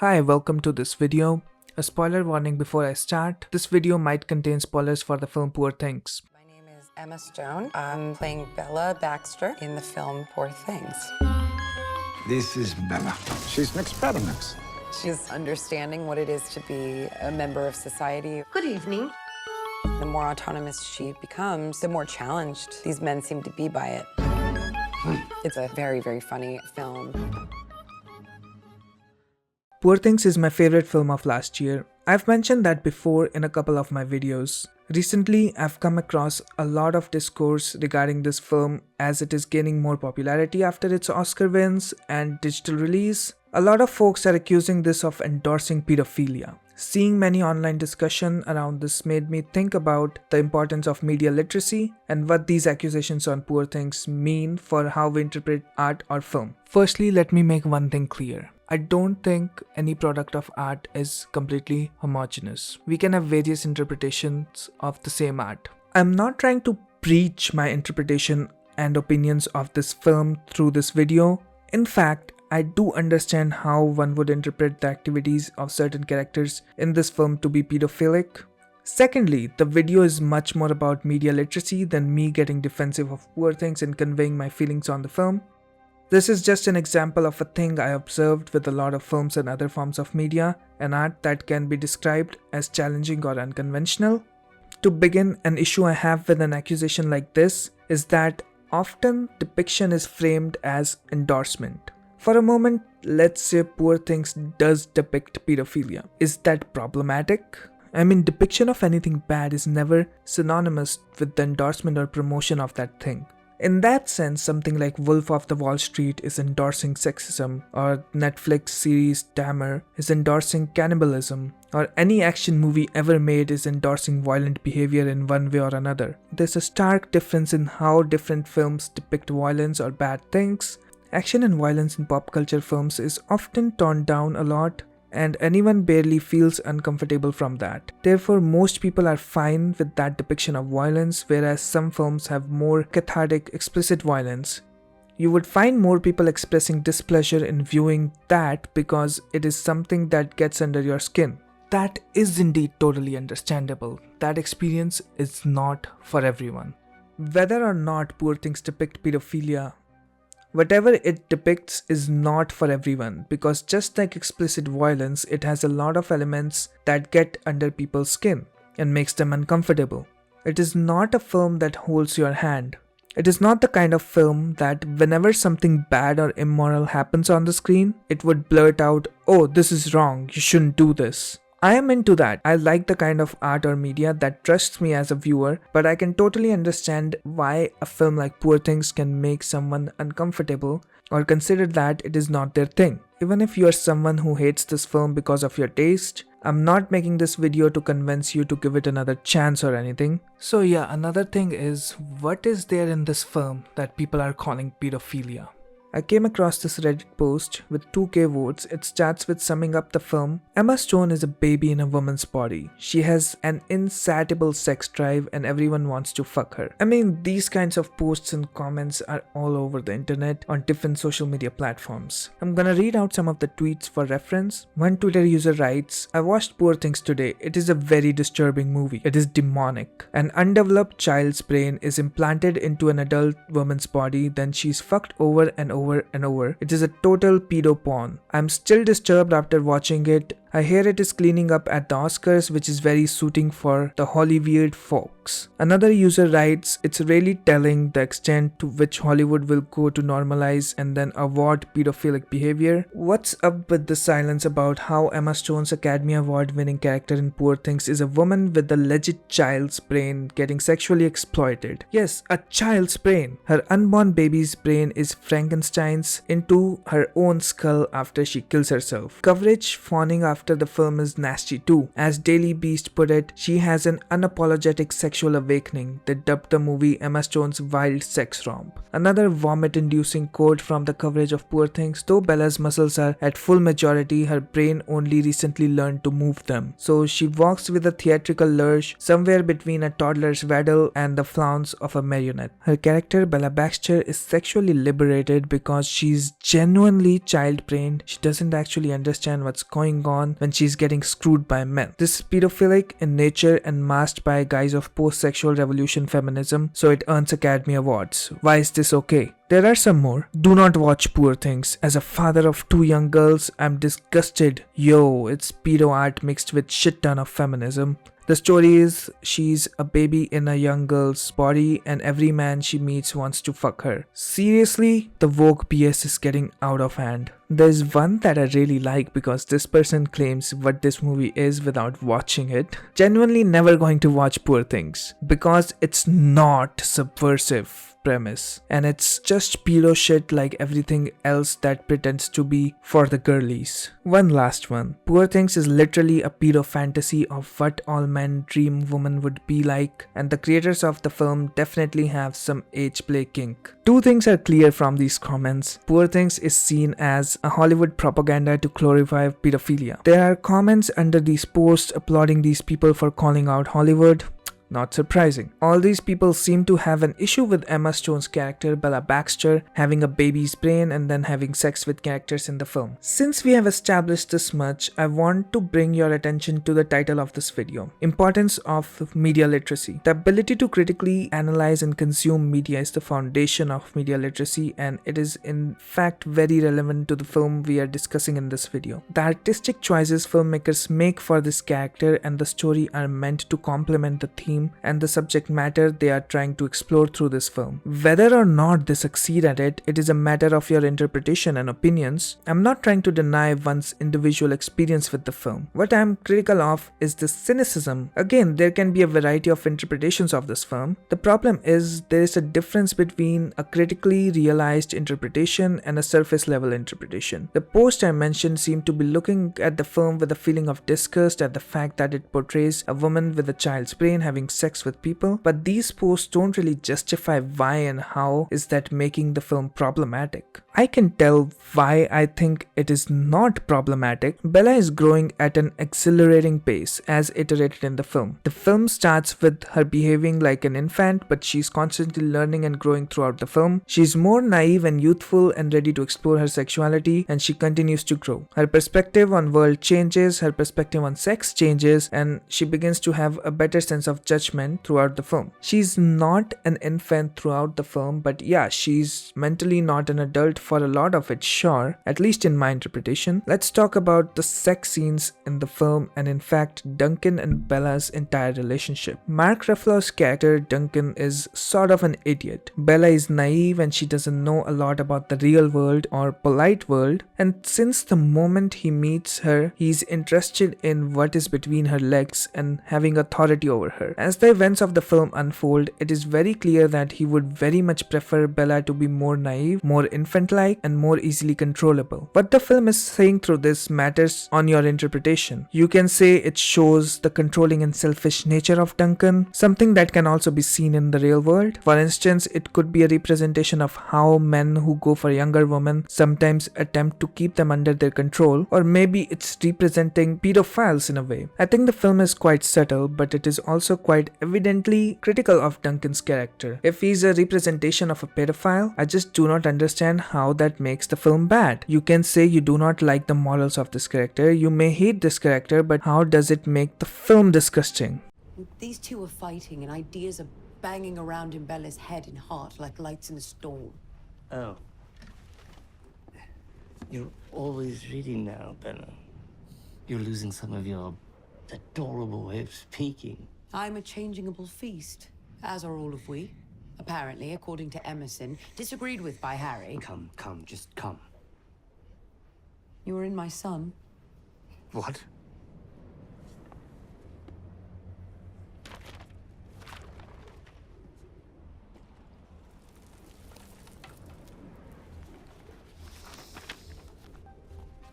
Hi, welcome to this video. A spoiler warning before I start. This video might contain spoilers for the film Poor Things. My name is Emma Stone. I'm playing Bella Baxter in the film Poor Things. This is Bella. She's an experiment. She's understanding what it is to be a member of society. Good evening. The more autonomous she becomes, the more challenged these men seem to be by it. It's a very, very funny film. Poor Things is my favorite film of last year. I've mentioned that before in a couple of my videos. Recently, I've come across a lot of discourse regarding this film as it is gaining more popularity after its Oscar wins and digital release. A lot of folks are accusing this of endorsing pedophilia. Seeing many online discussion around this made me think about the importance of media literacy and what these accusations on Poor Things mean for how we interpret art or film. Firstly, let me make one thing clear. I don't think any product of art is completely homogeneous. We can have various interpretations of the same art. I'm not trying to preach my interpretation and opinions of this film through this video. In fact, I do understand how one would interpret the activities of certain characters in this film to be pedophilic. Secondly, the video is much more about media literacy than me getting defensive of Poor Things and conveying my feelings on the film. This is just an example of a thing I observed with a lot of films and other forms of media and art that can be described as challenging or unconventional. To begin, an issue I have with an accusation like this is that often depiction is framed as endorsement. For a moment, let's say Poor Things does depict pedophilia. Is that problematic? I mean, depiction of anything bad is never synonymous with the endorsement or promotion of that thing. In that sense, something like Wolf of the Wall Street is endorsing sexism, or Netflix series Dahmer is endorsing cannibalism, or any action movie ever made is endorsing violent behavior in one way or another. There's a stark difference in how different films depict violence or bad things. Action and violence in pop culture films is often toned down a lot, and anyone barely feels uncomfortable from that. Therefore, most people are fine with that depiction of violence, whereas some films have more cathartic, explicit violence. You would find more people expressing displeasure in viewing that because it is something that gets under your skin. That is indeed totally understandable. That experience is not for everyone. Whether or not Poor Things depict pedophilia, whatever it depicts is not for everyone, because just like explicit violence, it has a lot of elements that get under people's skin and makes them uncomfortable. It is not a film that holds your hand. It is not the kind of film that whenever something bad or immoral happens on the screen, it would blurt out, "Oh, this is wrong, you shouldn't do this." I am into that. I like the kind of art or media that trusts me as a viewer, but I can totally understand why a film like Poor Things can make someone uncomfortable or consider that it is not their thing. Even if you are someone who hates this film because of your taste, I'm not making this video to convince you to give it another chance or anything. So yeah, another thing is, what is there in this film that people are calling pedophilia? I came across this Reddit post with 2k votes. It starts with summing up the film. Emma Stone is a baby in a woman's body. She has an insatiable sex drive and everyone wants to fuck her. I mean, these kinds of posts and comments are all over the internet on different social media platforms. I'm gonna read out some of the tweets for reference. One Twitter user writes, "I watched Poor Things today. It is a very disturbing movie. It is demonic. An undeveloped child's brain is implanted into an adult woman's body, then she's fucked over and over and over. It is a total pedo porn. I'm still disturbed after watching it. I hear it is cleaning up at the Oscars, which is very suiting for the Hollyweird folks." Another user writes, "It's really telling the extent to which Hollywood will go to normalize and then award pedophilic behavior. What's up with the silence about how Emma Stone's Academy Award winning character in Poor Things is a woman with a legit child's brain getting sexually exploited? Yes, a child's brain. Her unborn baby's brain is Frankenstein's into her own skull after she kills herself. Coverage fawning after after the film is nasty too. As Daily Beast put it, she has an unapologetic sexual awakening. They dubbed the movie Emma Stone's wild sex romp. Another vomit-inducing quote from the coverage of Poor Things: though Bella's muscles are at full maturity, her brain only recently learned to move them. So she walks with a theatrical lurch, somewhere between a toddler's waddle and the flounce of a marionette. Her character, Bella Baxter, is sexually liberated because she's genuinely child-brained. She doesn't actually understand what's going on when she's getting screwed by men. This is pedophilic in nature and masked by a guise of post-sexual revolution feminism, so it earns Academy Awards. Why is this okay? There are some more. Do not watch Poor Things. As a father of 2 young girls, I'm disgusted. Yo, it's pedo art mixed with shit ton of feminism. The story is she's a baby in a young girl's body and every man she meets wants to fuck her. Seriously, the woke BS is getting out of hand. There's one that I really like because this person claims what this movie is without watching it. Genuinely never going to watch Poor Things because it's not subversive premise and it's just pedo shit like everything else that pretends to be for the girlies. One last one. Poor Things is literally a pedo fantasy of what all men dream woman would be like, and the creators of the film definitely have some age play kink. 2 things are clear from these comments. Poor Things is seen as a Hollywood propaganda to glorify pedophilia. There are comments under these posts applauding these people for calling out Hollywood. Not surprising. All these people seem to have an issue with Emma Stone's character Bella Baxter having a baby's brain and then having sex with characters in the film. Since we have established this much, I want to bring your attention to the title of this video. Importance of media literacy. The ability to critically analyze and consume media is the foundation of media literacy, and it is in fact very relevant to the film we are discussing in this video. The artistic choices filmmakers make for this character and the story are meant to complement the theme and the subject matter they are trying to explore through this film. Whether or not they succeed at it, it is a matter of your interpretation and opinions. I'm not trying to deny one's individual experience with the film. What I'm critical of is the cynicism. Again, there can be a variety of interpretations of this film. The problem is there is a difference between a critically realized interpretation and a surface level interpretation. The post I mentioned seemed to be looking at the film with a feeling of disgust at the fact that it portrays a woman with a child's brain having sex with people, but these posts don't really justify why and how is that making the film problematic. I can tell why I think it is not problematic. Bella is growing at an exhilarating pace as iterated in the film. The film starts with her behaving like an infant, but she's constantly learning and growing throughout the film. She's more naive and youthful and ready to explore her sexuality, and she continues to grow. Her perspective on world changes, her perspective on sex changes, and she begins to have a better sense of judgment throughout the film. She's not an infant throughout the film, but yeah, she's mentally not an adult for a lot of it, sure, at least in my interpretation. Let's talk about the sex scenes in the film and in fact Duncan and Bella's entire relationship. Mark Ruffalo's character Duncan is sort of an idiot. Bella is naive and she doesn't know a lot about the real world or polite world, and since the moment he meets her, he's interested in what is between her legs and having authority over her. As the events of the film unfold, it is very clear that he would very much prefer Bella to be more naive, more infant-like, and more easily controllable. What the film is saying through this matters on your interpretation. You can say it shows the controlling and selfish nature of Duncan, something that can also be seen in the real world. For instance, it could be a representation of how men who go for younger women sometimes attempt to keep them under their control, or maybe it's representing pedophiles in a way. I think the film is quite subtle, but it is also quite evidently critical of Duncan's character. If he's a representation of a pedophile, I just do not understand how that makes the film bad. You can say you do not like the morals of this character, you may hate this character, but how does it make the film disgusting? These two are fighting and ideas are banging around in Bella's head and heart like lights in a storm. Oh. You're always reading now, Bella. You're losing some of your adorable way of speaking. I'm a changeable feast, as are all of we. Apparently, according to Emerson, disagreed with by Harry. Come, just come. You were in my son. What?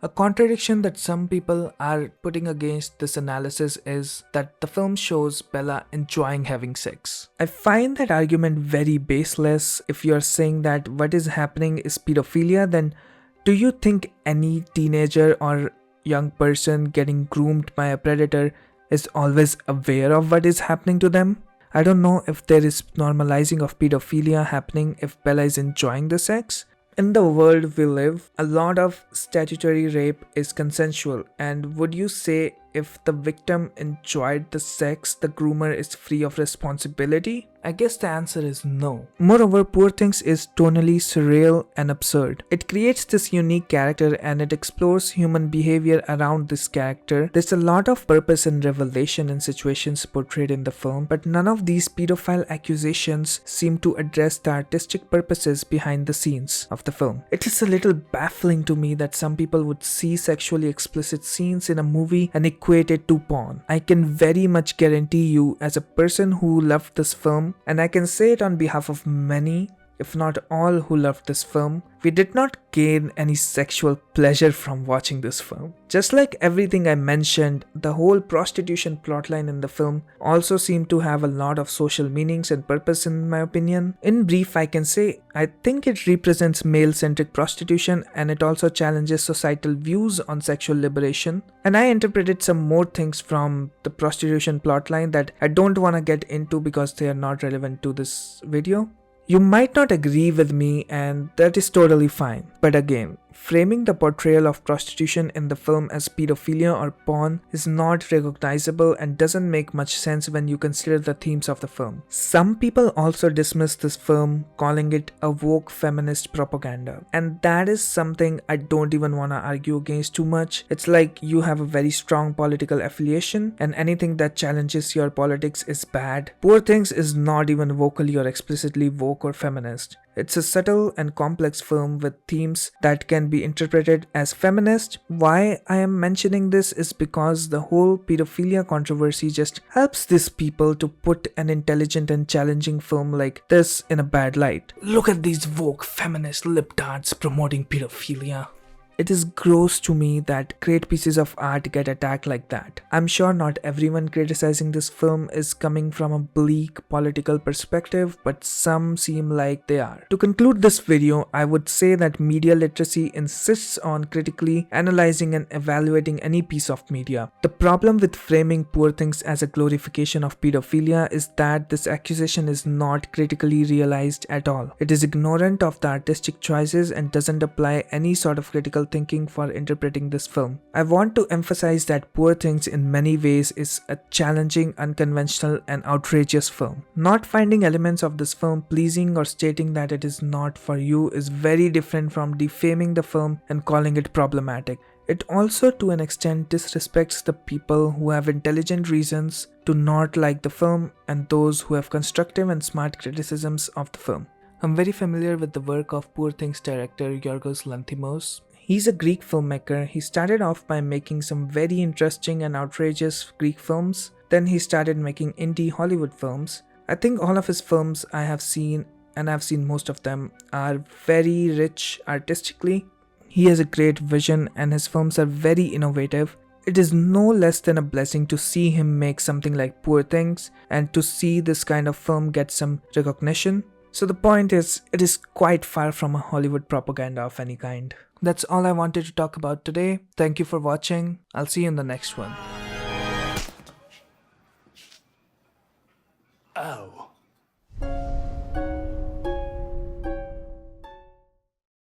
A contradiction that some people are putting against this analysis is that the film shows Bella enjoying having sex. I find that argument very baseless. If you are saying that what is happening is pedophilia, then do you think any teenager or young person getting groomed by a predator is always aware of what is happening to them? I don't know if there is normalizing of pedophilia happening if Bella is enjoying the sex. In the world we live, a lot of statutory rape is consensual, and would you say if the victim enjoyed the sex, the groomer is free of responsibility? I guess the answer is no. Moreover, Poor Things is tonally surreal and absurd. It creates this unique character and it explores human behavior around this character. There's a lot of purpose and revelation in situations portrayed in the film, but none of these pedophile accusations seem to address the artistic purposes behind the scenes of the film. It is a little baffling to me that some people would see sexually explicit scenes in a movie and equate it to porn. I can very much guarantee you, as a person who loved this film, and I can say it on behalf of many, if not all, who loved this film, we did not gain any sexual pleasure from watching this film. Just like everything I mentioned, the whole prostitution plotline in the film also seemed to have a lot of social meanings and purpose in my opinion. In brief, I can say I think it represents male-centric prostitution and it also challenges societal views on sexual liberation. And I interpreted some more things from the prostitution plotline that I don't want to get into because they are not relevant to this video. You might not agree with me, and that is totally fine. But again, framing the portrayal of prostitution in the film as pedophilia or porn is not recognizable and doesn't make much sense when you consider the themes of the film. Some people also dismiss this film, calling it a woke feminist propaganda. And that is something I don't even want to argue against too much. It's like you have a very strong political affiliation and anything that challenges your politics is bad. Poor Things is not even vocally or explicitly woke or feminist. It's a subtle and complex film with themes that can be interpreted as feminist. Why I am mentioning this is because the whole pedophilia controversy just helps these people to put an intelligent and challenging film like this in a bad light. Look at these woke feminist libtards promoting pedophilia. It is gross to me that great pieces of art get attacked like that. I'm sure not everyone criticizing this film is coming from a bleak political perspective, but some seem like they are. To conclude this video, I would say that media literacy insists on critically analyzing and evaluating any piece of media. The problem with framing Poor Things as a glorification of pedophilia is that this accusation is not critically realized at all. It is ignorant of the artistic choices and doesn't apply any sort of critical thinking for interpreting this film. I want to emphasize that Poor Things in many ways is a challenging, unconventional and outrageous film. Not finding elements of this film pleasing or stating that it is not for you is very different from defaming the film and calling it problematic. It also to an extent disrespects the people who have intelligent reasons to not like the film and those who have constructive and smart criticisms of the film. I'm very familiar with the work of Poor Things director Yorgos Lanthimos. He's a Greek filmmaker. He started off by making some very interesting and outrageous Greek films. Then he started making indie Hollywood films. I think all of his films I have seen, and I've seen most of them, are very rich artistically. He has a great vision and his films are very innovative. It is no less than a blessing to see him make something like Poor Things and to see this kind of film get some recognition. So the point is, it is quite far from a Hollywood propaganda of any kind. That's all I wanted to talk about today. Thank you for watching. I'll see you in the next one. Oh.